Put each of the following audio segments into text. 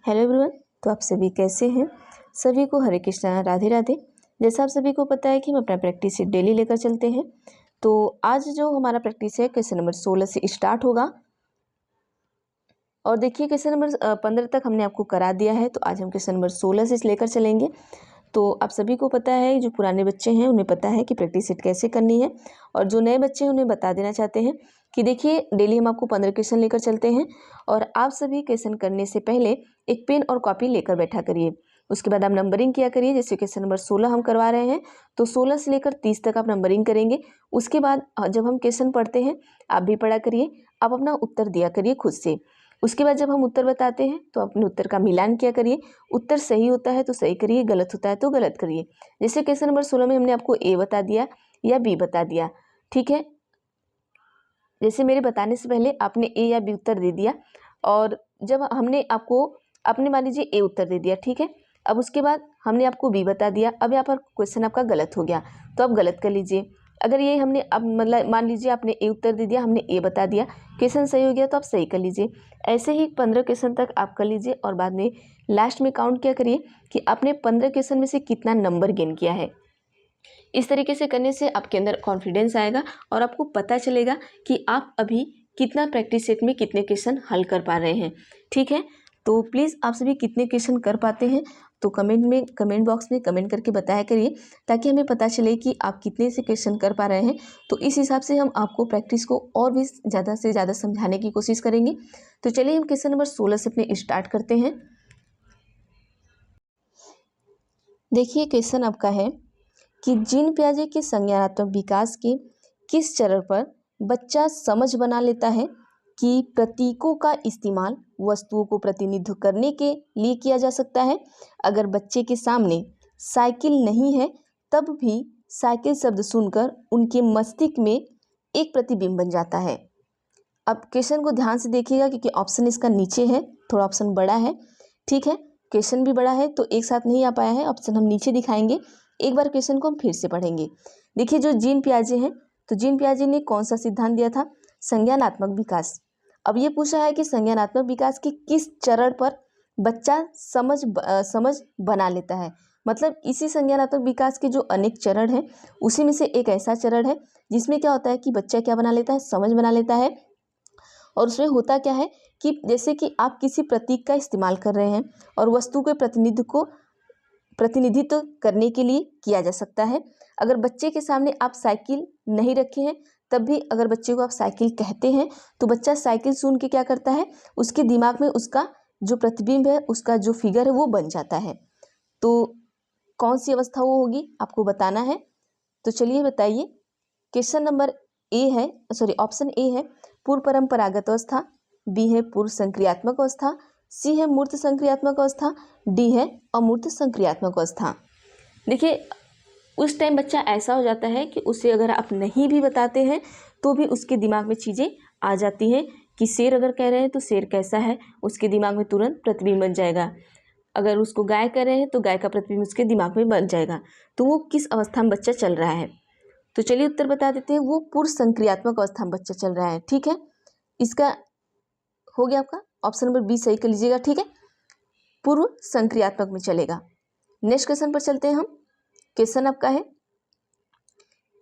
Hello everyone. तो आप सभी कैसे हैं? सभी को हरे कृष्णा, राधे राधे। जैसा आप सभी को पता है कि हम अपना प्रैक्टिस शीट डेली लेकर चलते हैं। तो आज जो हमारा प्रैक्टिस है क्वेश्चन नंबर 16 से स्टार्ट होगा। और देखिए क्वेश्चन नंबर 15 तक हमने आपको करा दिया है, तो आज हम क्वेश्चन नंबर 16 से लेकर चलेंगे। तो आप सभी को पता है, जो पुराने बच्चे हैं उन्हें पता है कि प्रैक्टिस सेट कैसे करनी है, और जो नए बच्चे हैं उन्हें बता देना चाहते हैं कि देखिए डेली हम आपको 15 क्वेश्चन लेकर चलते हैं, और आप सभी क्वेश्चन करने से पहले एक पेन और कॉपी लेकर बैठा करिए। उसके बाद आप नंबरिंग किया करिए। जैसे क्वेश्चन नंबर 16 हम करवा रहे हैं, तो 16 से लेकर 30 तक आप नंबरिंग करेंगे। उसके बाद जब हम क्वेश्चन पढ़ते हैं आप भी पढ़ा करिए, आप अपना उत्तर दिया करिए खुद से। उसके बाद जब हम उत्तर बताते हैं तो अपने उत्तर का मिलान किया करिए। उत्तर सही होता है तो सही करिए, गलत होता है तो गलत करिए। जैसे क्वेश्चन नंबर 16 में हमने आपको ए बता दिया या बी बता दिया, ठीक है। जैसे मेरे बताने से पहले आपने ए या बी उत्तर दे दिया, और जब हमने आपको आपने मान लीजिए ए उत्तर दे दिया, ठीक है। अब उसके बाद हमने आपको बी बता दिया, अब यहाँ पर क्वेश्चन आपका गलत हो गया तो आप गलत कर लीजिए। अगर ये हमने अब मतलब मान लीजिए आपने ए उत्तर दे दिया, हमने ए बता दिया, क्वेश्चन सही हो गया तो आप सही कर लीजिए। ऐसे ही 15 क्वेश्चन तक आप कर लीजिए, और बाद में लास्ट में काउंट क्या करिए कि आपने 15 क्वेश्चन में से कितना नंबर गेन किया है। इस तरीके से करने से आपके अंदर कॉन्फिडेंस आएगा और आपको पता चलेगा कि आप अभी कितना प्रैक्टिस सेट में कितने क्वेश्चन हल कर पा रहे हैं, ठीक है। तो प्लीज़ आप सभी कितने क्वेश्चन कर पाते हैं तो कमेंट बॉक्स में कमेंट करके बताया करिए, ताकि हमें पता चले कि आप कितने से क्वेश्चन कर पा रहे हैं। तो इस हिसाब से हम आपको प्रैक्टिस को और भी ज़्यादा से ज़्यादा समझाने की कोशिश करेंगे। तो चलिए हम क्वेश्चन नंबर 16 से अपने स्टार्ट करते हैं। देखिए क्वेश्चन आपका है कि जीन पियाजे के संज्ञानात्मक विकास के किस चरण पर बच्चा समझ बना लेता है कि प्रतीकों का इस्तेमाल वस्तुओं को प्रतिनिधित्व करने के लिए किया जा सकता है। अगर बच्चे के सामने साइकिल नहीं है तब भी साइकिल शब्द सुनकर उनके मस्तिष्क में एक प्रतिबिंब बन जाता है। अब क्वेश्चन को ध्यान से देखिएगा क्योंकि ऑप्शन इसका नीचे है, थोड़ा ऑप्शन बड़ा है, ठीक है। क्वेश्चन भी बड़ा है तो एक साथ नहीं आ पाया है, ऑप्शन हम नीचे दिखाएंगे। एक बार क्वेश्चन को हम फिर से पढ़ेंगे। देखिए जो जीन पियाजे हैं, तो जीन पियाजे ने कौन सा सिद्धांत दिया था? संज्ञानात्मक विकास। अब ये पूछा है कि संज्ञानात्मक विकास के किस चरण पर बच्चा समझ बना लेता है। मतलब इसी संज्ञानात्मक विकास के जो अनेक चरण हैं उसी में से एक ऐसा चरण है जिसमें क्या होता है कि बच्चा क्या बना लेता है? समझ बना लेता है। और उसमें होता क्या है कि जैसे कि आप किसी प्रतीक का इस्तेमाल कर रहे हैं और वस्तु के प्रतिनिधित्व करने के लिए किया जा सकता है। अगर बच्चे के सामने आप साइकिल नहीं रखे हैं तब भी अगर बच्चे को आप साइकिल कहते हैं तो बच्चा साइकिल सुन के क्या करता है, उसके दिमाग में उसका जो प्रतिबिंब है, उसका जो फिगर है वो बन जाता है। तो कौन सी अवस्था वो होगी आपको बताना है। तो चलिए बताइए। क्वेश्चन नंबर ऑप्शन ए है पूर्व परंपरागत अवस्था, बी है पूर्व संक्रियात्मक अवस्था, सी है मूर्त संक्रियात्मक अवस्था, डी है अमूर्त संक्रियात्मक अवस्था। देखिए उस टाइम बच्चा ऐसा हो जाता है कि उसे अगर आप नहीं भी बताते हैं तो भी उसके दिमाग में चीज़ें आ जाती हैं कि शेर अगर कह रहे हैं तो शेर कैसा है, उसके दिमाग में तुरंत प्रतिबिंब बन जाएगा। अगर उसको गाय कह रहे हैं तो गाय का प्रतिबिंब उसके दिमाग में बन जाएगा। तो वो किस अवस्था में बच्चा चल रहा है? तो चलिए उत्तर बता देते हैं। वो पूर्व संक्रियात्मक अवस्था में बच्चा चल रहा है, ठीक है। इसका हो गया आपका ऑप्शन नंबर बी सही कर लीजिएगा, ठीक है। पूर्व संक्रियात्मक में चलेगा। नेक्स्ट क्वेश्चन पर चलते हैं हम। क्वेश्चन आपका है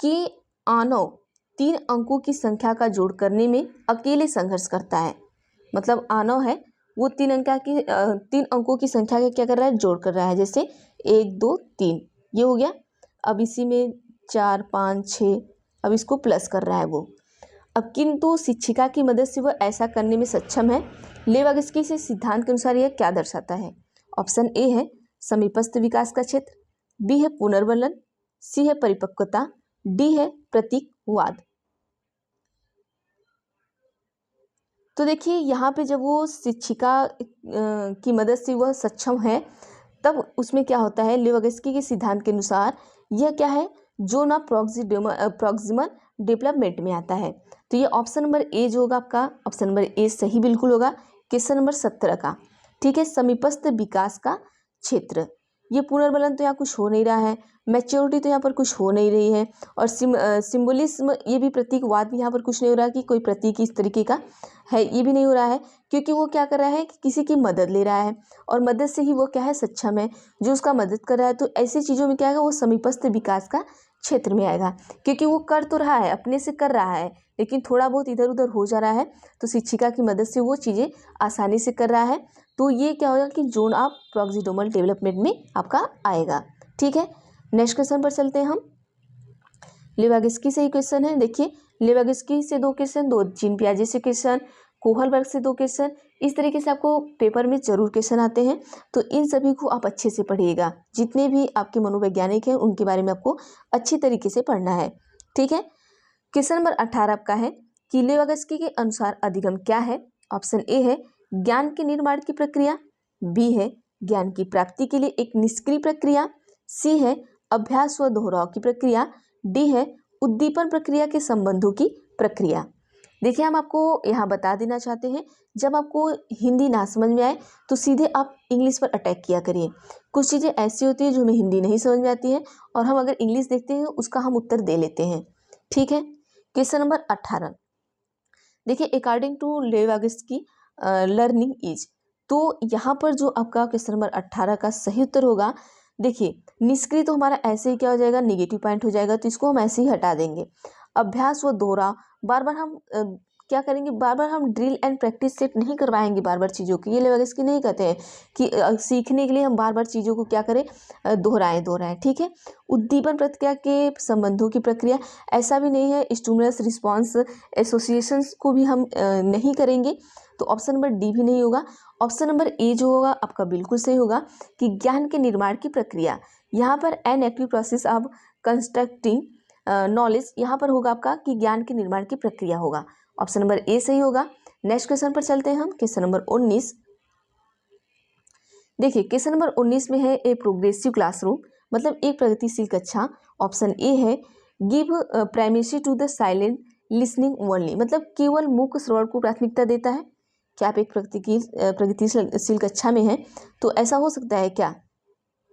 कि आनव 3 अंकों की संख्या का जोड़ करने में अकेले संघर्ष करता है। मतलब आनव है वो 3 अंकों की संख्या का क्या कर रहा है? जोड़ कर रहा है। जैसे 1 2 3 ये हो गया। अब इसी में 4 5 6 अब इसको प्लस कर रहा है वो। अब किंतु शिक्षिका की मदद से वह ऐसा करने में सक्षम है। लेवागस्की से सिद्धांत के अनुसार यह क्या दर्शाता है? ऑप्शन ए है समीपस्थ विकास का क्षेत्र, बी है पुनर्वलन, सी है परिपक्वता, डी है प्रतीकवाद। तो देखिए यहाँ पे जब वो शिक्षिका की मदद से वह सक्षम है तब उसमें क्या होता है, लेवागस्की के सिद्धांत के अनुसार यह क्या है, जो ना प्रॉक्सिमल डेवलपमेंट में आता है। तो ये ऑप्शन नंबर ए जो होगा आपका, ऑप्शन नंबर ए सही बिल्कुल होगा। क्वेश्चन नंबर 17 का, ठीक है, समीपस्थ विकास का क्षेत्र। ये पुनर्बलन तो यहाँ कुछ हो नहीं रहा है, मैच्योरिटी तो यहाँ पर कुछ हो नहीं रही है, और सिम्बोलिज्म ये भी प्रतीकवाद भी यहाँ पर कुछ नहीं हो रहा कि कोई प्रतीक इस तरीके का है, ये भी नहीं हो रहा है, क्योंकि वो क्या कर रहा है कि किसी की मदद ले रहा है और मदद से ही वो क्या है सक्षम है, जो उसका मदद कर रहा है। तो ऐसी चीज़ों में क्या है वो समीपस्थ विकास का क्षेत्र में आएगा, क्योंकि वो कर तो रहा है, अपने से कर रहा है, लेकिन थोड़ा बहुत इधर उधर हो जा रहा है, तो शिक्षिका की मदद से वो चीज़ें आसानी से कर रहा है। तो ये क्या होगा कि जोन ऑफ प्रॉक्सिडोमल डेवलपमेंट में आपका आएगा। ठीक है, नेक्स्ट क्वेश्चन पर चलते हैं हम। लेवागिस्की से ही क्वेश्चन है। देखिए, लेवागिस्की से 2 क्वेश्चन, 2 जीन पियाजे से क्वेश्चन, कोहलबर्ग से 2 क्वेश्चन, इस तरीके से आपको पेपर में जरूर क्वेश्चन आते हैं। तो इन सभी को आप अच्छे से पढ़िएगा, जितने भी आपके मनोवैज्ञानिक हैं उनके बारे में आपको अच्छी तरीके से पढ़ना है। ठीक है, क्वेश्चन नंबर 18 आपका है कि लेवागिस्की के अनुसार अधिगम क्या है। ऑप्शन ए है ज्ञान के निर्माण की प्रक्रिया, बी है ज्ञान की प्राप्ति के लिए एक निष्क्रिय प्रक्रिया, सी है अभ्यास व दोहराव की प्रक्रिया, डी है उद्दीपन प्रक्रिया के संबंधों की प्रक्रिया। देखिए, हम आपको यहाँ बता देना चाहते हैं, जब आपको हिंदी ना समझ में आए तो सीधे आप इंग्लिश पर अटैक किया करिए। कुछ चीज़ें ऐसी होती है जो हमें हिंदी नहीं समझ में आती है और हम अगर इंग्लिश देखते हैं उसका हम उत्तर दे लेते हैं। ठीक है, क्वेश्चन नंबर 18 देखिए, अकॉर्डिंग टू लेवागिस्की लर्निंग इज, तो यहाँ पर जो आपका क्वेश्चन नंबर 18 का सही उत्तर होगा, देखिए निष्क्रिय तो हमारा ऐसे ही क्या हो जाएगा, नेगेटिव पॉइंट हो जाएगा, तो इसको हम ऐसे ही हटा देंगे। अभ्यास व दोहराव, बार बार हम क्या करेंगे, बार बार हम ड्रिल एंड प्रैक्टिस सेट नहीं करवाएंगे बार बार चीज़ों की। ये लेवागिस्की नहीं कहते हैं कि सीखने के लिए हम बार बार चीज़ों को क्या करें, दोहराएं। ठीक है, उद्दीपन प्रक्रिया के संबंधों की प्रक्रिया, ऐसा भी नहीं है, स्टिमुलस रिस्पॉन्स एसोसिएशंस को भी हम नहीं करेंगे, तो ऑप्शन नंबर डी भी नहीं होगा। ऑप्शन नंबर ए जो होगा आपका बिल्कुल सही होगा कि ज्ञान के निर्माण की प्रक्रिया, यहाँ पर an active process of constructing knowledge, यहाँ पर होगा आपका कि ज्ञान के निर्माण की प्रक्रिया होगा। ऑप्शन नंबर ए सही होगा। नेक्स्ट क्वेश्चन पर चलते हैं हम, क्वेश्चन नंबर 19। देखिए, क्वेश्चन नंबर 19 में है ए प्रोग्रेसिव क्लासरूम, मतलब एक प्रगतिशील कक्षा। ऑप्शन ए है give primacy to the silent listening only, मतलब केवल मूक श्रवण को प्राथमिकता देता है। क्या आप एक प्रगतिशील कक्षा में हैं, तो ऐसा हो सकता है क्या,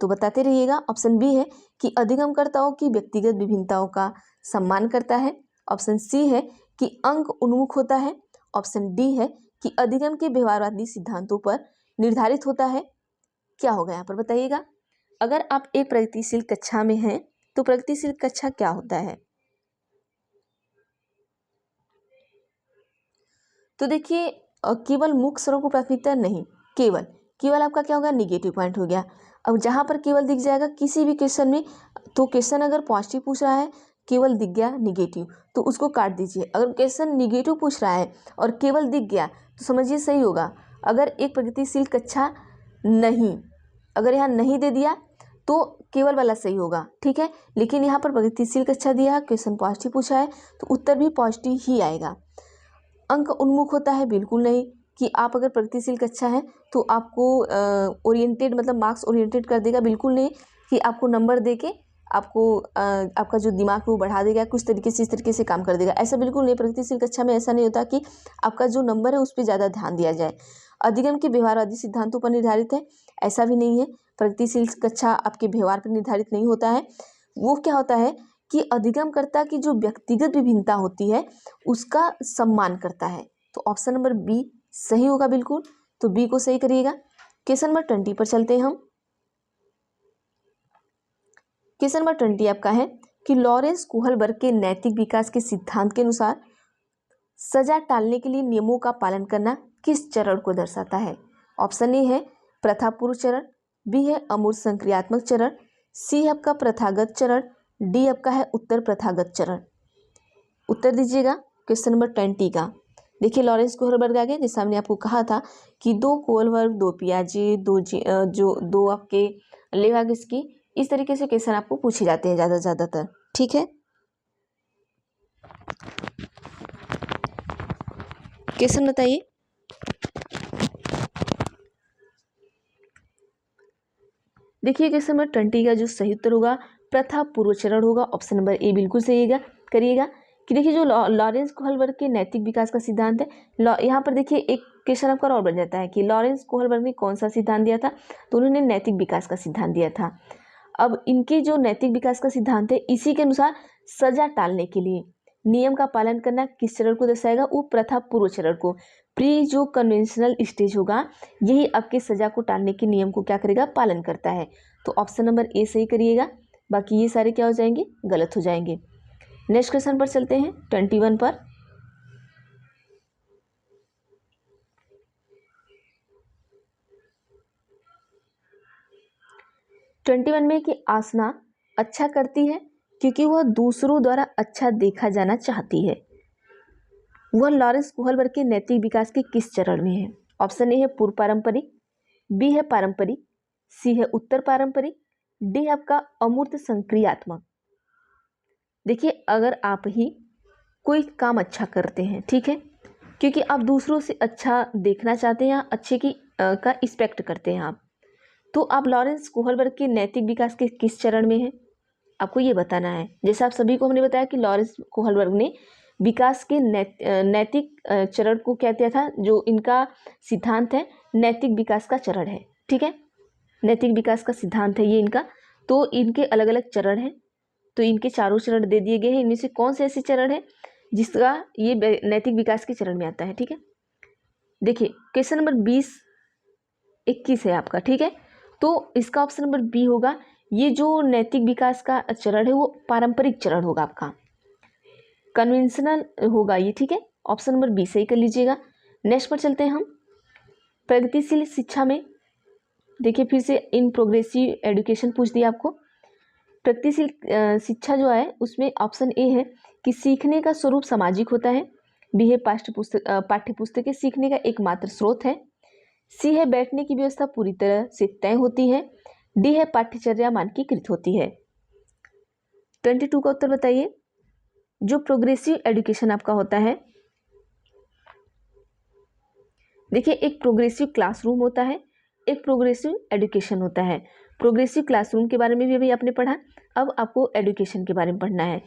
तो बताते रहिएगा। ऑप्शन बी है कि अधिगमकर्ताओं की व्यक्तिगत विभिन्नताओं का सम्मान करता है। ऑप्शन सी है कि अंक उन्मुख होता है। ऑप्शन डी है कि अधिगम के व्यवहारवादी सिद्धांतों पर निर्धारित होता है। क्या होगा यहाँ पर बताइएगा। अगर आप एक प्रगतिशील कक्षा में हैं तो प्रगतिशील कक्षा क्या होता है, तो देखिए केवल मुख्य स्वरों को प्राथमिकता नहीं, केवल आपका क्या होगा, निगेटिव पॉइंट हो गया। अब जहाँ पर केवल दिख जाएगा किसी भी क्वेश्चन में, तो क्वेश्चन अगर पॉजिटिव पूछ रहा है, केवल दिख गया निगेटिव, तो उसको काट दीजिए। अगर क्वेश्चन निगेटिव पूछ रहा है और केवल दिख गया तो समझिए सही होगा। अगर एक प्रगतिशील कक्षा नहीं, अगर यहाँ नहीं दे दिया तो केवल वाला सही होगा। ठीक है, लेकिन यहाँ पर प्रगतिशील कक्षा दिया, क्वेश्चन पॉजिटिव पूछा है, तो उत्तर भी पॉजिटिव ही आएगा। अंक उन्मुख होता है, बिल्कुल नहीं, कि आप अगर प्रगतिशील कक्षा है तो आपको ओरिएंटेड, मतलब मार्क्स ओरिएंटेड कर देगा, बिल्कुल नहीं कि आपको नंबर दे के आपको आपका जो दिमाग है वो बढ़ा देगा, कुछ तरीके से इस तरीके से काम कर देगा, ऐसा बिल्कुल नहीं। प्रगतिशील कक्षा में ऐसा नहीं होता कि आपका जो नंबर है उस पर ज़्यादा ध्यान दिया जाए। अधिगम के व्यवहारवादी सिद्धांतों पर निर्धारित है, ऐसा भी नहीं है। प्रगतिशील कक्षा आपके व्यवहार पर निर्धारित नहीं होता है। वो क्या होता है कि अधिगमकर्ता की जो व्यक्तिगत विभिन्नता होती है उसका सम्मान करता है। तो ऑप्शन नंबर बी सही होगा बिल्कुल, तो बी को सही करिएगा। क्वेश्चन नंबर 20 पर चलते हैं हम। क्वेश्चन नंबर 20 आपका है कि लॉरेंस कोहलबर्ग के नैतिक विकास के सिद्धांत के अनुसार सजा टालने के लिए नियमों का पालन करना किस चरण को दर्शाता है। ऑप्शन ए है प्रथापूर्व चरण, बी है अमूर्त संक्रियात्मक चरण, सी है आपका प्रथागत चरण, डी आपका है उत्तर प्रथागत चरण। उत्तर दीजिएगा क्वेश्चन नंबर 20 का। देखिए, लॉरेंस कोहलबर्ग आ गए, जैसे हमने आपको कहा था कि 2 कोहलबर्ग, 2 पियाजे, दो आपके लेवागिस्की, इस तरीके से क्वेश्चन आपको पूछे जाते हैं ज़्यादातर। ठीक है, क्वेश्चन बताइए। देखिए, क्वेश्चन नंबर 20 का जो सही उत्तर होगा प्रथा पूर्व चरण होगा। ऑप्शन नंबर ए बिल्कुल सही करिएगा कि देखिए जो लॉरेंस कोहलबर्ग के नैतिक विकास का सिद्धांत है, यहाँ पर देखिए एक क्वेश्चन आपका और बन जाता है कि लॉरेंस कोहलबर्ग ने कौन सा सिद्धांत दिया था, तो उन्होंने नैतिक विकास का सिद्धांत दिया था। अब इनके जो नैतिक विकास का सिद्धांत है, इसी के अनुसार सजा टालने के लिए नियम का पालन करना किस चरण को दर्शाएगा, वो प्रथा पूर्व चरण को। प्री जो कन्वेंशनल स्टेज होगा, यही आपके सजा को टालने के नियम को क्या करेगा, पालन करता है। तो ऑप्शन नंबर ए सही करिएगा, बाकी ये सारे क्या हो जाएंगे, गलत हो जाएंगे। नेक्स्ट क्वेश्चन पर चलते हैं 21 पर। में कि आसना अच्छा करती है क्योंकि वह दूसरों द्वारा अच्छा देखा जाना चाहती है। वह लॉरेंस कोहलबर्ग के नैतिक विकास के किस चरण में है? ऑप्शन ए है पूर्व पारंपरिक, बी है पारंपरिक, सी है उत्तर पारंपरिक, डी है आपका अमूर्त संक्रियात्मक। देखिए, अगर आप ही कोई काम अच्छा करते हैं, ठीक है, क्योंकि आप दूसरों से अच्छा देखना चाहते हैं, अच्छे की का एक्सपेक्ट करते हैं आप, तो आप लॉरेंस कोहलबर्ग के नैतिक विकास के किस चरण में हैं, आपको ये बताना है। जैसे आप सभी को हमने बताया कि लॉरेंस कोहलबर्ग ने विकास के नैतिक चरण को क्या दिया था, जो इनका सिद्धांत है नैतिक विकास का चरण है, ठीक है, नैतिक विकास का सिद्धांत है ये इनका। तो इनके अलग अलग चरण हैं, तो इनके चारों चरण दे दिए गए हैं। इनमें से कौन से ऐसे चरण है जिसका ये नैतिक विकास के चरण में आता है, ठीक है। देखिए, क्वेश्चन नंबर 20-21 है आपका, ठीक है, तो इसका ऑप्शन नंबर बी होगा। ये जो नैतिक विकास का चरण है वो पारंपरिक चरण होगा, आपका कन्वेंशनल होगा ये, ठीक है, ऑप्शन नंबर बी सही कर लीजिएगा। नेक्स्ट पर चलते हैं हम। प्रगतिशील शिक्षा में देखिए, फिर से इन प्रोग्रेसिव एजुकेशन पूछ दिया आपको। प्रगतिशील शिक्षा जो है उसमें ऑप्शन ए है कि सीखने का स्वरूप सामाजिक होता है, बी है पाठ्यपुस्तकें सीखने का एकमात्र स्रोत है, सी है बैठने की व्यवस्था पूरी तरह से तय होती है, डी है पाठ्यचर्या मानकीकृत होती है। 22 का उत्तर बताइए। जो प्रोग्रेसिव एजुकेशन आपका होता है, देखिए, एक प्रोग्रेसिव क्लासरूम होता है, एक प्रोग्रेसिव एजुकेशन होता है। प्रोग्रेसिव क्लासरूम के बारे में भी अभी आपने पढ़ा, अब आपको एजुकेशन के बारे में पढ़ना है।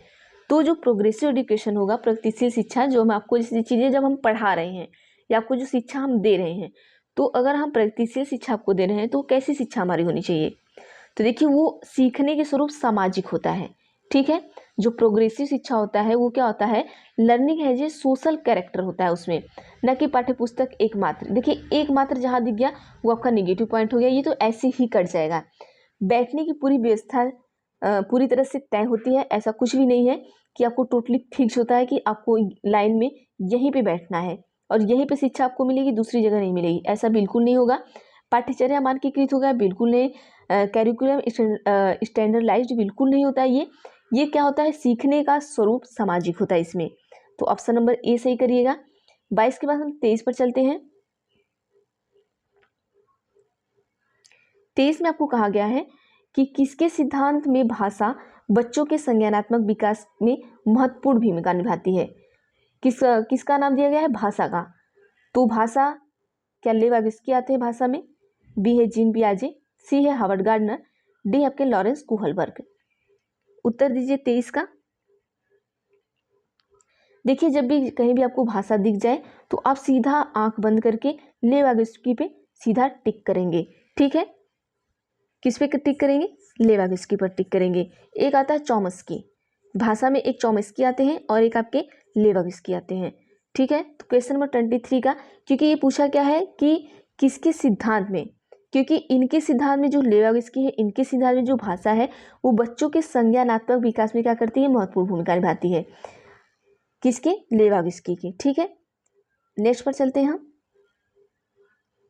तो जो प्रोग्रेसिव एजुकेशन होगा, प्रगतिशील शिक्षा, जो हम आपको जैसी चीज़ें जब हम पढ़ा रहे हैं या आपको जो शिक्षा हम दे रहे हैं, तो अगर हम प्रगतिशील शिक्षा आपको दे रहे हैं तो कैसी शिक्षा हमारी होनी चाहिए, तो देखिए वो सीखने के स्वरूप सामाजिक होता है, ठीक है। जो प्रोग्रेसिव शिक्षा होता है वो क्या होता है, लर्निंग है जो सोशल कैरेक्टर होता है उसमें, न कि पाठ्यपुस्तक एकमात्र। देखिए, एकमात्र जहाँ दिख गया वो आपका निगेटिव पॉइंट हो गया, ये तो ऐसे ही कट जाएगा। बैठने की पूरी व्यवस्था पूरी तरह से तय होती है, ऐसा कुछ भी नहीं है कि आपको टोटली फिक्स होता है कि आपको लाइन में यहीं पे बैठना है और यहीं पे शिक्षा आपको मिलेगी, दूसरी जगह नहीं मिलेगी, ऐसा बिल्कुल नहीं होगा। पाठ्यचर्या मानकीकृत होगा, बिल्कुल नहीं। कैरिकुलम स्टैंडर्डाइज्ड बिल्कुल नहीं होता है ये क्या होता है, सीखने का स्वरूप सामाजिक होता है इसमें। तो ऑप्शन नंबर ए सही करिएगा। 22 के बाद हम 23 पर चलते हैं। 23 में आपको कहा गया है कि किसके सिद्धांत में भाषा बच्चों के संज्ञानात्मक विकास में महत्वपूर्ण भूमिका निभाती है। किसका नाम दिया गया है, भाषा का। तो भाषा क्या लेवाविस्की आते हैं भाषा में, बी है जीन पियाजे, सी है हावर्ड गार्डनर, डी आपके लॉरेंस कोहलबर्ग। उत्तर दीजिए 23 का। देखिए, जब भी कहीं भी आपको भाषा दिख जाए तो आप सीधा आंख बंद करके लेवाविस्की पे सीधा टिक करेंगे, ठीक है। किस पे टिक करेंगे, लेवाविस्की पर टिक करेंगे। एक आता है चॉम्स्की, भाषा में एक चॉम्स्की आते हैं और एक आपके लेवाविस्की आते हैं, ठीक है। तो क्वेश्चन नंबर 23 का, क्योंकि ये पूछा क्या है कि किसके सिद्धांत में, क्योंकि इनके सिद्धांत में जो लेवाविस्की है, इनके सिद्धांत में जो भाषा है वो बच्चों के संज्ञानात्मक विकास में क्या करती है, महत्वपूर्ण भूमिका निभाती है। किसके, लेवाविस्की की, ठीक है। नेक्स्ट पर चलते हैं हम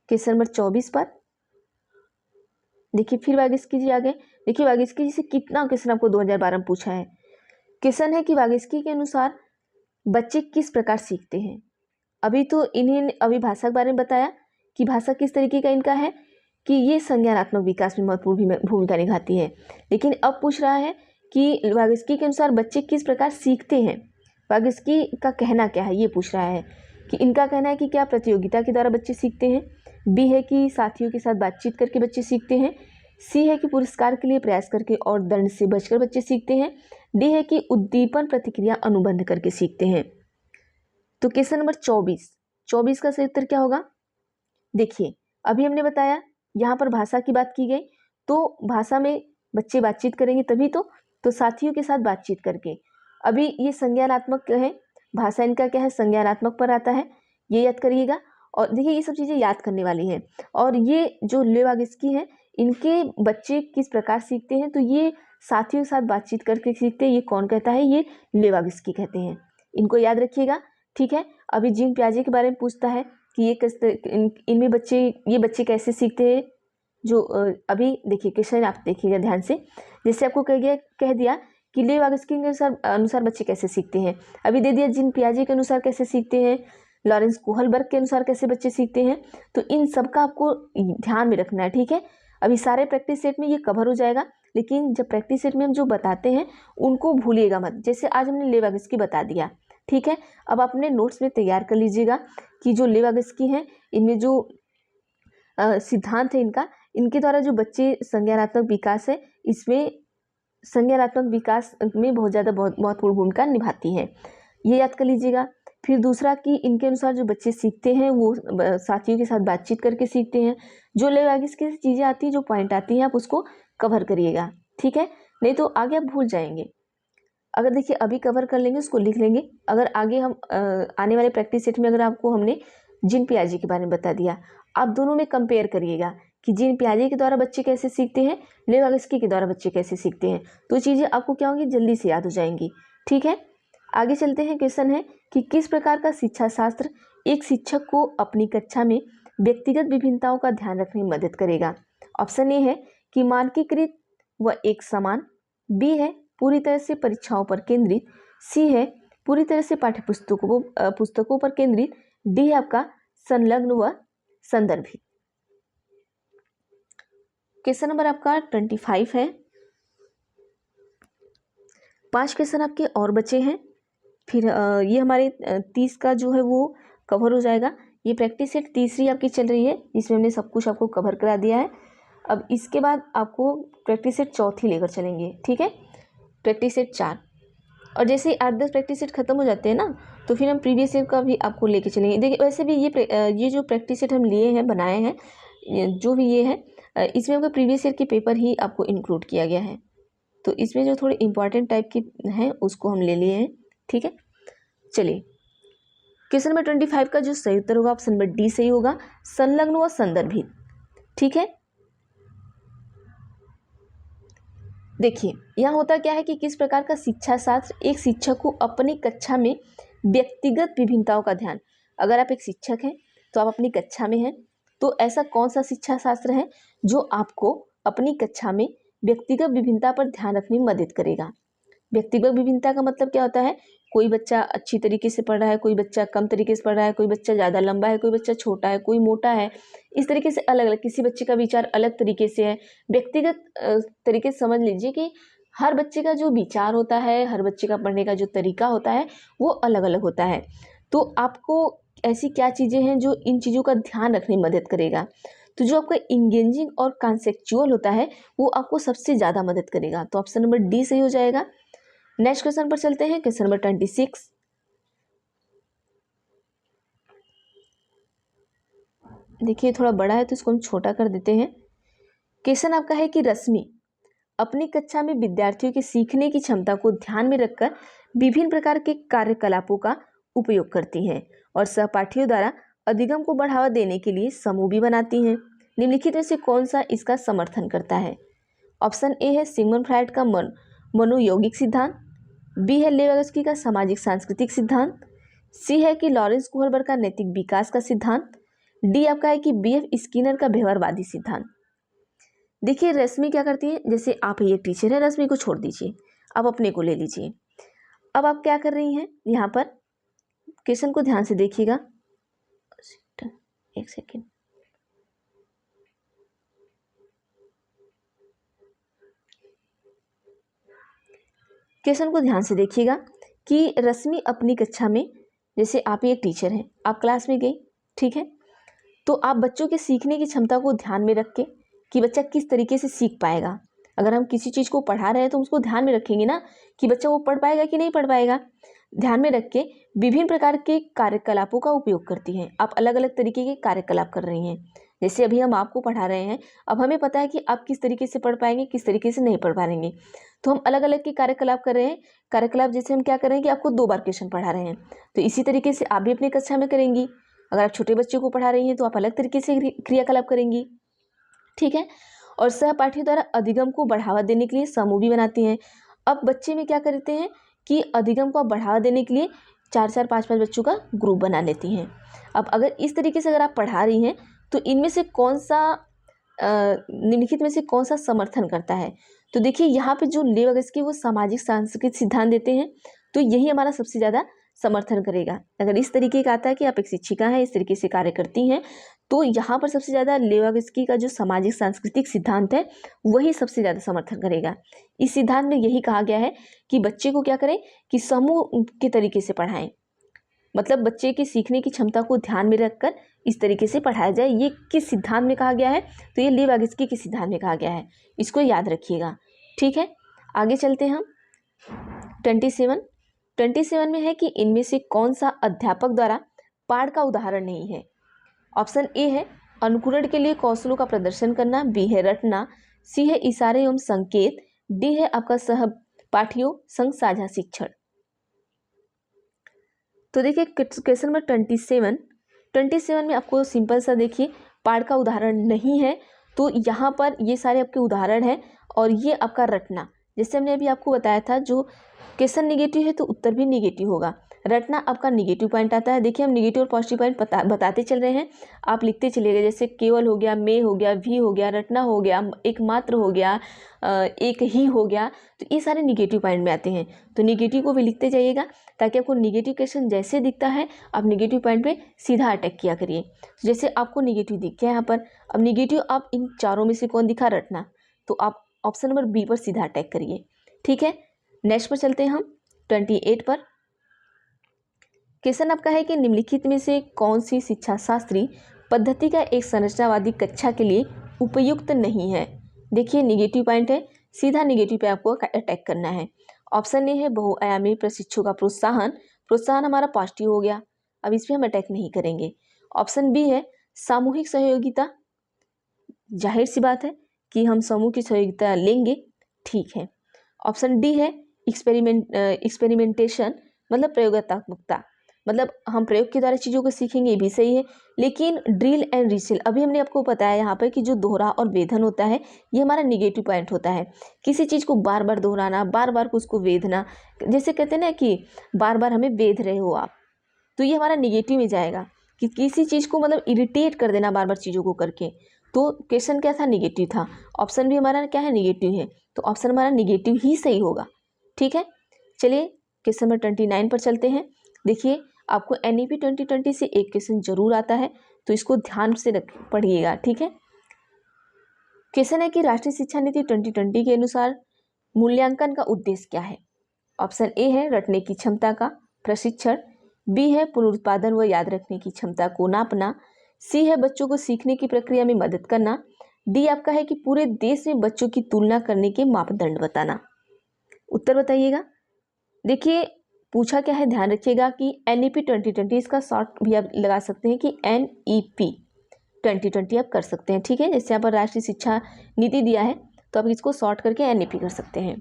क्वेश्चन नंबर 24 पर। देखिए, फिर वागिस्की जी आ गए। देखिए, वागिस्की जी से कितना क्वेश्चन आपको 2012 में पूछा है। क्वेश्चन है कि वागिस्की के अनुसार बच्चे किस प्रकार सीखते हैं। अभी तो इन्हें अभी भाषा के बारे में बताया कि भाषा किस तरीके का इनका है कि ये संज्ञानात्मक विकास में महत्वपूर्ण भूमिका निभाती है, लेकिन अब पूछ रहा है कि वागिस्की के अनुसार बच्चे किस प्रकार सीखते हैं। वागिस्की का कहना क्या है, ये पूछ रहा है कि इनका कहना है कि क्या प्रतियोगिता के द्वारा बच्चे सीखते हैं, बी है कि साथियों के साथ बातचीत करके बच्चे सीखते हैं, सी है कि पुरस्कार के लिए प्रयास करके और दंड से बचकर बच्चे सीखते हैं, डी है कि उद्दीपन प्रतिक्रिया अनुबंध करके सीखते हैं। तो क्वेश्चन नंबर 24 का सही उत्तर क्या होगा, देखिए अभी हमने बताया यहाँ पर भाषा की बात की गई, तो भाषा में बच्चे बातचीत करेंगे तभी तो साथियों के साथ बातचीत करके। अभी ये संज्ञानात्मक है, भाषा इनका क्या है, संज्ञानात्मक पर आता है, ये याद करिएगा। और देखिए ये सब चीज़ें याद करने वाली हैं। और ये जो लेवागिस्की हैं, इनके बच्चे किस प्रकार सीखते हैं, तो ये साथियों के साथ बातचीत करके सीखते हैं। ये कौन कहता है, ये लेवागिस्की कहते हैं। इनको याद रखिएगा, ठीक है। अभी जीन पियाजे के बारे में पूछता है कि ये किस इनमें ये बच्चे कैसे सीखते हैं। जो अभी देखिए क्वेश्चन आप देखिएगा ध्यान से। जैसे आपको कह दिया कि लेवागिस्की के अनुसार बच्चे कैसे सीखते हैं। अभी दे दिया जीन पियाजे के अनुसार कैसे सीखते हैं, लॉरेंस कोहलबर्ग के अनुसार कैसे बच्चे सीखते हैं। तो इन सब का आपको ध्यान में रखना है, ठीक है। अभी सारे प्रैक्टिस सेट में ये कवर हो जाएगा, लेकिन जब प्रैक्टिस सेट में हम जो बताते हैं उनको भूलिएगा मत। जैसे आज हमने लेवागिस्की बता दिया, ठीक है। अब अपने नोट्स में तैयार कर लीजिएगा कि जो लेवागिस्की हैं, इनमें जो सिद्धांत है इनके द्वारा जो बच्चे संज्ञानात्मक विकास है, इसमें संज्ञानात्मक विकास में बहुत महत्वपूर्ण भूमिका निभाती है, ये याद कर लीजिएगा। फिर दूसरा कि इनके अनुसार जो बच्चे सीखते हैं वो साथियों के साथ बातचीत करके सीखते हैं। जो लेवागिस्की की चीज़ें आती हैं, जो पॉइंट आती हैं, आप उसको कवर करिएगा, ठीक है, नहीं तो आगे आप भूल जाएंगे। अगर देखिए अभी कवर कर लेंगे, उसको लिख लेंगे। अगर आगे हम आने वाले प्रैक्टिस सेट में अगर आपको हमने जीन पियाजे के बारे में बता दिया, आप दोनों में कंपेयर करिएगा कि जीन पियाजे के द्वारा बच्चे कैसे सीखते हैं, लेवागिस्की के द्वारा बच्चे कैसे सीखते हैं। तो चीज़ें आपको क्या होंगी, जल्दी से याद हो जाएंगी, ठीक है। आगे चलते हैं। क्वेश्चन है कि किस प्रकार का शिक्षा शास्त्र एक शिक्षक को अपनी कक्षा में व्यक्तिगत विभिन्नताओं का ध्यान रखने में मदद करेगा। ऑप्शन ए है कि मानकीकृत व एक समान, बी है पूरी तरह से परीक्षाओं पर केंद्रित, सी है पूरी तरह से पुस्तकों पर केंद्रित, डी है आपका संलग्न व संदर्भित। क्वेश्चन नंबर आपका 25 है। 5 क्वेश्चन आपके और बचे हैं, फिर ये हमारे 30 का जो है वो कवर हो जाएगा। ये प्रैक्टिस सेट तीसरी आपकी चल रही है, जिसमें हमने सब कुछ आपको कवर करा दिया है। अब इसके बाद आपको प्रैक्टिस सेट चौथी लेकर चलेंगे, ठीक है, प्रैक्टिस सेट 4। और जैसे ही 8-10 प्रैक्टिस सेट खत्म हो जाते हैं ना, तो फिर हम प्रीवियस ईयर का भी आपको लेके चलेंगे। देखिए वैसे भी ये जो प्रैक्टिस सेट हम लिए हैं, बनाए हैं, जो भी ये है, इसमें आपका प्रीवियस ईयर के पेपर ही आपको इंक्लूड किया गया है। तो इसमें जो थोड़े इंपॉर्टेंट टाइप की हैं उसको हम ले लिए हैं, ठीक है। चलिए क्वेश्चन नंबर 25 का जो सही उत्तर होगा ऑप्शन नंबर डी सही होगा, संलग्न व संदर्भित, ठीक है। देखिए यहाँ होता क्या है कि किस प्रकार का शिक्षा शास्त्र एक शिक्षक को अपनी कक्षा में व्यक्तिगत विभिन्नताओं का ध्यान। अगर आप एक शिक्षक हैं तो आप अपनी कक्षा में हैं, तो ऐसा कौन सा शिक्षा शास्त्र है जो आपको अपनी कक्षा में व्यक्तिगत विभिन्नता पर ध्यान रखने में मदद करेगा। व्यक्तिगत विभिन्नता का मतलब क्या होता है, कोई बच्चा अच्छी तरीके से पढ़ रहा है, कोई बच्चा कम तरीके से पढ़ रहा है, कोई बच्चा ज़्यादा लंबा है, कोई बच्चा छोटा है, कोई मोटा है, इस तरीके से अलग अलग, किसी बच्चे का विचार अलग तरीके से है। व्यक्तिगत तरीके से समझ लीजिए कि हर बच्चे का जो विचार होता है, हर बच्चे का पढ़ने का जो तरीका होता है वो अलग अलग होता है। तो आपको ऐसी क्या चीज़ें हैं जो इन चीज़ों का ध्यान रखने में मदद करेगा। तो जो आपका इंगेजिंग और कॉन्सेप्चुअल होता है वो आपको सबसे ज़्यादा मदद करेगा। तो ऑप्शन नंबर डी सही हो जाएगा। नेक्स्ट क्वेश्चन पर चलते हैं, क्वेश्चन नंबर 26। देखिए थोड़ा बड़ा है तो इसको हम छोटा कर देते हैं। क्वेश्चन आपका है कि रश्मि अपनी कक्षा में विद्यार्थियों के सीखने की क्षमता को ध्यान में रखकर विभिन्न प्रकार के कार्यकलापों का उपयोग करती हैं और सहपाठियों द्वारा अधिगम को बढ़ावा देने के लिए समूह भी बनाती हैं। निम्नलिखित में से कौन सा इसका समर्थन करता है। ऑप्शन ए है सिगमंड फ्रायड का मनोयौगिक सिद्धांत, बी है लेवागिस्की का सामाजिक सांस्कृतिक सिद्धांत, सी है कि लॉरेंस कोहलबर्ग का नैतिक विकास का सिद्धांत, डी आपका है कि बीएफ स्किनर का व्यवहारवादी सिद्धांत। देखिए रश्मि क्या करती है, जैसे आप ये टीचर है, रश्मि को छोड़ दीजिए, आप अपने को ले लीजिए। अब आप क्या कर रही हैं, यहाँ पर क्वेश्चन को ध्यान से देखिएगा, एक सेकेंड। क्वेश्चन को ध्यान से देखिएगा कि रश्मि अपनी कक्षा में, जैसे आप एक टीचर हैं, आप क्लास में गई, ठीक है, तो आप बच्चों के सीखने की क्षमता को ध्यान में रख के कि बच्चा किस तरीके से सीख पाएगा। अगर हम किसी चीज़ को पढ़ा रहे हैं तो उसको ध्यान में रखेंगे ना कि बच्चा वो पढ़ पाएगा कि नहीं पढ़ पाएगा। ध्यान में रख के विभिन्न प्रकार के कार्यकलापों का उपयोग करती हैं। आप अलग अलग तरीके के कार्यकलाप कर रही हैं। जैसे अभी हम आपको पढ़ा रहे हैं, अब हमें पता है कि आप किस तरीके से पढ़ पाएंगे, किस तरीके से नहीं पढ़ पाएंगे, तो हम अलग अलग के कार्यकलाप कर रहे हैं। कार्यकलाप जैसे हम क्या कर रहे हैं कि आपको 2 बार क्वेश्चन पढ़ा रहे हैं, तो इसी तरीके से आप भी अपनी कक्षा में करेंगी। अगर आप छोटे बच्चों को पढ़ा रही हैं तो आप अलग तरीके से क्रियाकलाप करेंगी, ठीक है। और सहपाठियों द्वारा अधिगम को बढ़ावा देने के लिए समूह भी बनाती हैं। अब बच्चे में क्या करते हैं कि अधिगम को बढ़ावा देने के लिए 4-4, 5-5 बच्चों का ग्रुप बना लेती हैं। अब अगर इस तरीके से अगर आप पढ़ा रही हैं तो इनमें से कौन सा निम्नलिखित में से कौन सा समर्थन करता है? तो देखिए यहाँ पे जो लेवगस्की वो सामाजिक सांस्कृतिक सिद्धांत देते हैं, तो यही हमारा सबसे ज़्यादा समर्थन करेगा। अगर इस तरीके का आता है कि आप एक शिक्षिका हैं, इस तरीके से कार्य करती हैं, तो यहाँ पर सबसे ज़्यादा लेवगस्की का जो सामाजिक सांस्कृतिक सिद्धांत है वही सबसे ज़्यादा समर्थन करेगा। इस सिद्धांत में यही कहा गया है कि बच्चे को क्या करें कि समूह के तरीके से पढ़ाएं, मतलब बच्चे की सीखने की क्षमता को ध्यान में रखकर इस तरीके से पढ़ाया जाए। ये किस सिद्धांत में कहा गया है? तो ये लेवगस्की के सिद्धांत में कहा गया है, इसको याद रखिएगा, ठीक है। आगे चलते हैं हम 27 में है कि इनमें से कौन सा अध्यापक द्वारा पाठ का उदाहरण नहीं है? ऑप्शन ए है अनुकरण के लिए कौशलों का प्रदर्शन करना, बी है रटना, सी है इशारे एवं संकेत, डी है आपका सहपाठियों संग साझा शिक्षण। तो देखिए क्वेश्चन नंबर 27 में आपको सिंपल सा देखिए पाठ का उदाहरण नहीं है, तो यहाँ पर ये सारे आपके उदाहरण हैं और ये आपका रटना, जैसे हमने अभी आपको बताया था जो क्वेश्चन निगेटिव है तो उत्तर भी निगेटिव होगा। रटना आपका निगेटिव पॉइंट आता है। देखिए हम निगेटिव और पॉजिटिव पॉइंट बताते चल रहे हैं, आप लिखते चलिएगा। जैसे केवल हो गया, में हो गया, भी हो गया, रटना हो गया, एकमात्र हो गया, एक ही हो गया, तो ये सारे निगेटिव पॉइंट में आते हैं। तो निगेटिव को भी लिखते जाइएगा ताकि आपको निगेटिव क्वेश्चन जैसे दिखता है आप निगेटिव पॉइंट पे सीधा अटैक किया करिए। तो जैसे आपको निगेटिव दिख गया यहाँ पर, अब निगेटिव आप इन चारों में से कौन दिखा? रटना, तो आप ऑप्शन नंबर बी पर सीधा अटैक करिए, ठीक है। नेक्स्ट पर चलते हैं हम 28 पर। क्वेश्चन आपका है कि निम्नलिखित में से कौन सी शिक्षा शास्त्री पद्धति का एक संरचनावादी कक्षा के लिए उपयुक्त नहीं है? देखिए निगेटिव पॉइंट है, सीधा निगेटिव पे आपको अटैक करना है। ऑप्शन ए है बहुआयामी प्रशिक्षु का प्रोत्साहन हमारा पॉजिटिव हो गया, अब इस पर हम अटैक नहीं करेंगे। ऑप्शन बी है सामूहिक सहयोगिता, जाहिर सी बात है कि हम समूह की सहयोगिता लेंगे, ठीक है। ऑप्शन डी है एक्सपेरिमेंटेशन, मतलब प्रयोगात्मकता, मतलब हम प्रयोग के द्वारा चीज़ों को सीखेंगे, ये भी सही है। लेकिन ड्रिल एंड रिसेल, अभी हमने आपको बताया यहाँ पर कि जो दोहरा और वेधन होता है ये हमारा निगेटिव पॉइंट होता है। किसी चीज़ को बार बार दोहराना, बार बार उसको वेधना, जैसे कहते हैं ना कि बार बार हमें वेध रहे हो आप, तो ये हमारा निगेटिव में जाएगा कि किसी चीज़ को मतलब इरिटेट कर देना बार बार चीज़ों को करके। तो क्वेश्चन क्या था? निगेटिव था। ऑप्शन भी हमारा क्या है? निगेटिव है, तो ऑप्शन हमारा निगेटिव ही सही होगा, ठीक है। चलिए क्वेश्चन नंबर 29 पर चलते हैं। देखिए आपको NEP 2020 से एक क्वेश्चन जरूर आता है, तो इसको ध्यान से पढ़िएगा, ठीक है। क्वेश्चन है कि राष्ट्रीय शिक्षा नीति 2020 के अनुसार मूल्यांकन का उद्देश्य क्या है? ऑप्शन ए है रटने की क्षमता का प्रशिक्षण, बी है पुनरुत्पादन व याद रखने की क्षमता को नापना, सी है बच्चों को सीखने की प्रक्रिया में मदद करना, डी आपका है कि पूरे देश में बच्चों की तुलना करने के मापदंड बताना। उत्तर बताइएगा। देखिए पूछा क्या है, ध्यान रखिएगा कि NEP 2020, इसका शॉर्ट भी आप लगा सकते हैं कि NEP 2020 आप कर सकते हैं, ठीक है। जैसे यहाँ पर राष्ट्रीय शिक्षा नीति दिया है तो आप इसको शॉर्ट करके NEP कर सकते हैं।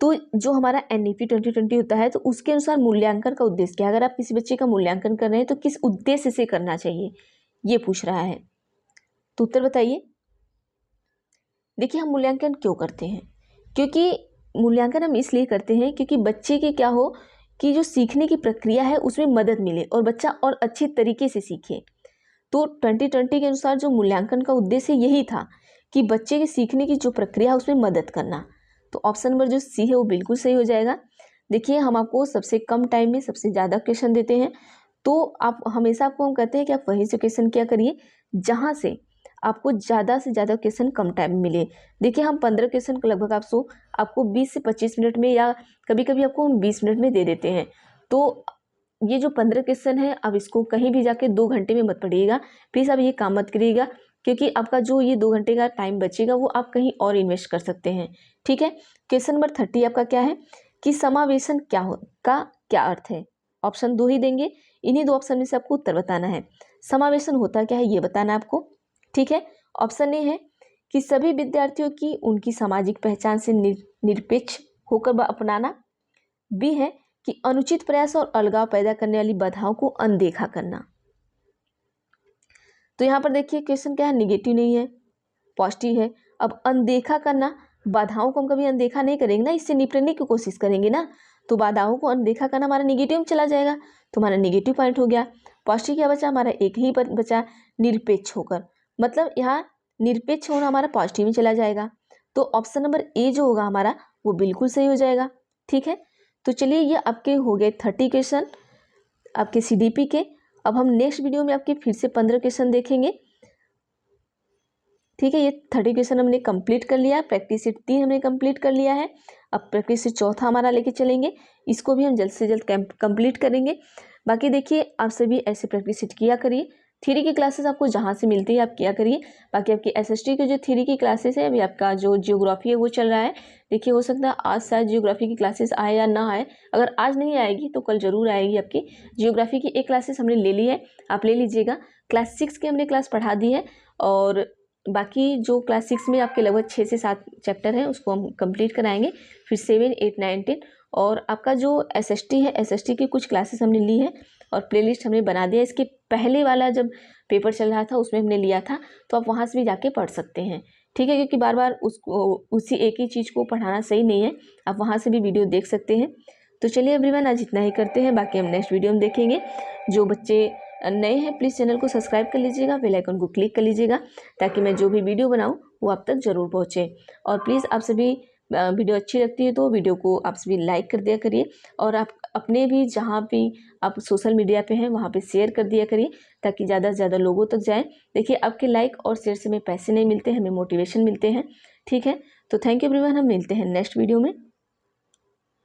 तो जो हमारा NEP 2020 होता है तो उसके अनुसार मूल्यांकन का उद्देश्य क्या है? अगर आप किसी बच्चे का मूल्यांकन कर रहे हैं तो किस उद्देश्य से करना चाहिए, ये पूछ रहा है, तो उत्तर बताइए। देखिए हम मूल्यांकन क्यों करते हैं? क्योंकि मूल्यांकन हम इसलिए करते हैं क्योंकि बच्चे के क्या हो कि जो सीखने की प्रक्रिया है उसमें मदद मिले और बच्चा और अच्छे तरीके से सीखे। तो 2020 के अनुसार जो मूल्यांकन का उद्देश्य यही था कि बच्चे के सीखने की जो प्रक्रिया है उसमें मदद करना। तो ऑप्शन नंबर जो सी है वो बिल्कुल सही हो जाएगा। देखिए हम आपको सबसे कम टाइम में सबसे ज़्यादा क्वेश्चन देते हैं, तो आप हमेशा आपको हम कहते हैं कि आप वहीं से क्वेश्चन क्या करिए जहाँ से आपको ज़्यादा से ज़्यादा क्वेश्चन कम टाइम में मिले। देखिए हम 15 क्वेश्चन लगभग आपको 20 से 25 मिनट में या कभी कभी आपको हम 20 मिनट में दे देते हैं। तो ये जो 15 क्वेश्चन है अब इसको कहीं भी जाके 2 घंटे में मत पढ़िएगा, प्लीज़ आप ये काम मत करिएगा, क्योंकि आपका जो ये 2 घंटे का टाइम बचेगा वो आप कहीं और इन्वेस्ट कर सकते हैं, ठीक है। क्वेश्चन नंबर 30 आपका क्या है कि समावेशन क्या अर्थ है। ऑप्शन 2 ही देंगे, इन्हीं 2 ऑप्शन में से आपको उत्तर बताना है। समावेशन होता क्या है ये बताना है आपको, ठीक है। ऑप्शन ए है कि सभी विद्यार्थियों की उनकी सामाजिक पहचान से निरपेक्ष होकर अपनाना। बी है कि अनुचित प्रयास और अलगाव पैदा करने वाली बाधाओं को अनदेखा करना। तो यहाँ पर देखिए क्वेश्चन क्या है, निगेटिव नहीं है, पॉजिटिव है। अब अनदेखा करना, बाधाओं को हम कभी अनदेखा नहीं करेंगे ना, इससे निपटने की कोशिश करेंगे ना, तो बाधाओं को अनदेखा करना हमारा निगेटिव में चला जाएगा, तो हमारा निगेटिव पॉइंट हो गया। पॉजिटिव क्या बचा, हमारा एक ही बचा, निरपेक्ष होकर, मतलब यहाँ निरपेक्ष होना हमारा पॉजिटिव में चला जाएगा। तो ऑप्शन नंबर ए जो होगा हमारा वो बिल्कुल सही हो जाएगा, ठीक है। तो चलिए ये आपके हो गए 30 क्वेश्चन आपके CDP के। अब हम नेक्स्ट वीडियो में आपके फिर से 15 क्वेश्चन देखेंगे, ठीक है। ये 30 क्वेश्चन हमने कंप्लीट कर लिया, प्रैक्टिस सेट 3 हमने कंप्लीट कर लिया है। अब प्रैक्टिस सेट चौथा हमारा लेके चलेंगे, इसको भी हम जल्द से जल्द कंप्लीट करेंगे। बाकी देखिए आप सभी ऐसे प्रैक्टिस सेट किया करिए, थ्योरी की क्लासेस आपको जहाँ से मिलती है आप किया करिए। बाकी आपकी SST की जो थ्योरी की क्लासेस है, अभी आपका जो जियोग्राफी है वो चल रहा है। देखिए हो सकता है आज शायद जियोग्राफी की क्लासेस आए या ना आए, अगर आज नहीं आएगी तो कल जरूर आएगी आपकी। जियोग्राफी की एक क्लासेस हमने ले ली है, आप ले लीजिएगा। क्लास 6 की हमने क्लास पढ़ा दी है, और बाकी जो क्लास 6 में आपके लगभग 6 से 7 चैप्टर हैं उसको हम कंप्लीट कराएंगे। फिर 7, 8, 9, 10 और आपका जो SST है, SST की कुछ क्लासेस हमने ली है और प्लेलिस्ट हमने बना दिया। इसके पहले वाला जब पेपर चल रहा था उसमें हमने लिया था, तो आप वहाँ से भी जाके पढ़ सकते हैं, ठीक है। क्योंकि बार बार उसी एक ही चीज़ को पढ़ाना सही नहीं है, आप वहाँ से भी वीडियो देख सकते हैं। तो चलिए एवरीवन आज इतना ही करते हैं, बाकी हम नेक्स्ट वीडियो में देखेंगे। जो बच्चे नए हैं प्लीज़ चैनल को सब्सक्राइब कर लीजिएगा, बेल आइकन को क्लिक कर लीजिएगा, ताकि मैं जो भी वीडियो बनाऊँ वो आप तक ज़रूर पहुँचे। और प्लीज़ आप सभी वीडियो अच्छी लगती है तो वीडियो को आप सभी लाइक कर दिया करिए, और आप अपने भी जहाँ भी आप सोशल मीडिया पे हैं वहाँ पे शेयर कर दिया करिए, ताकि ज़्यादा से ज़्यादा लोगों तक जाए। देखिए आपके लाइक और शेयर से हमें पैसे नहीं मिलते, हमें मोटिवेशन मिलते हैं, ठीक है। तो थैंक यू एवरीवन, हम मिलते हैं नेक्स्ट वीडियो में।